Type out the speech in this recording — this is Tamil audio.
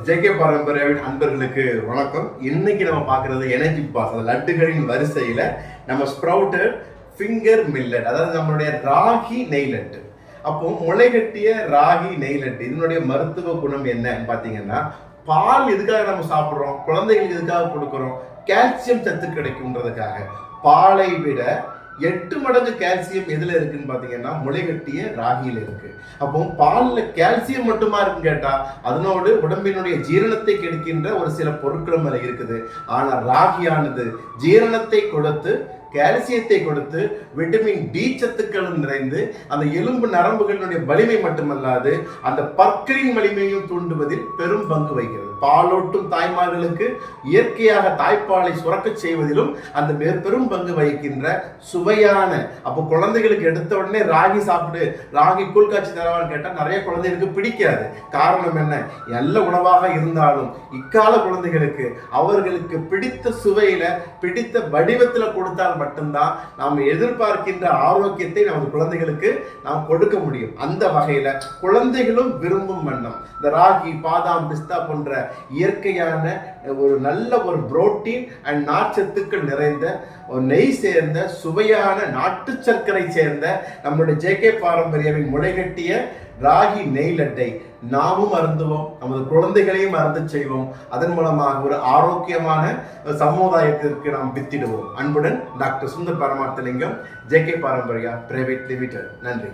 ஜேகே பாரம்பரியாவின் அன்பர்களுக்கு வணக்கம். இன்னைக்கு நம்ம பார்க்கறது எனர்ஜி பாஸ், அந்த லட்டுகளின் வரிசையில நம்ம ஸ்ப்ரவுட்டட் ஃபிங்கர் மில்லட், அதாவது நம்மளுடைய ராகி நெய் லட்டு. அப்போ முளைகட்டிய ராகி நெய் லட்டு இதனுடைய மருத்துவ குணம் என்னன்னு பார்த்தீங்கன்னா, பால் எதுக்காக நம்ம சாப்பிட்றோம், குழந்தைகளுக்கு எதுக்காக கொடுக்குறோம், கால்சியம் சத்து கிடைக்கும்ன்றதுக்காக. பாலை விட 8 மடங்கு கால்சியம் எதுல இருக்குன்னு பாத்தீங்கன்னா முளைகட்டிய ராகியில இருக்கு. அப்போ பால்ல கால்சியம் மட்டுமா இருக்குன்னு கேட்டா அதனோடு உடம்பினுடைய ஜீரணத்தை கெடுக்கின்ற ஒரு சில பொருட்களும் அதுல இருக்குது. ஆனா ராகியானது ஜீரணத்தை கொடுத்து, கால்சியத்தை கொடுத்து, விட்டமின் டி சத்துக்களும் நிறைந்து அந்த எலும்பு நரம்புகளினுடைய வலிமை மட்டுமல்லாது அந்த பற்களின் வலிமையும் தூண்டுவதில் பெரும் பங்கு வகிக்கிறது. பாலோட்டும் தாய்மார்களுக்கு இயற்கையாக தாய்ப்பாலை சுரக்க செய்வதிலும் அந்த பெரும் பங்கு வகிக்கின்ற சுவையான, அப்போ குழந்தைகளுக்கு எடுத்த உடனே ராகி சாப்பிடு, ராகி கூழ் காய்ச்சி தரவான்னு கேட்டா நிறைய குழந்தைகளுக்கு பிடிக்காது. காரணம் என்ன? நல்ல உணவாக இருந்தாலும் இக்கால குழந்தைகளுக்கு அவர்களுக்கு பிடித்த சுவையில, பிடித்த வடிவத்துல கொடுத்தால் மட்டும்தான் நாம் எதிர்பார்க்கின்ற ஆரோக்கியத்தை நமது குழந்தைகளுக்கு நாம் கொடுக்க முடியும். அந்த வகையில குழந்தைகளும் விரும்பும் வண்ணம் இந்த ராகி, பாதாம், பிஸ்தா போன்ற இயற்கையான ஒரு நல்ல ஒரு புரோட்டீன் அண்ட் நார்ச்சத்துக்கள் நிறைந்த ஒரு நெய் சேர்ந்த சுவையான நாட்டு சர்க்கரை சேர்ந்த நம்முடைய ஜேகே பாரம்பரியாவின் முளைகட்டிய ராகி நெய் லட்டை நாமும் அருந்துவோம், நமது குழந்தைகளையும் அருந்து செய்வோம். அதன் மூலமாக ஒரு ஆரோக்கியமான சமுதாயத்திற்கு நாம் வித்திடுவோம். அன்புடன் doctor Sundar Paramarthalingam, JK Paramparya private limited. நன்றி.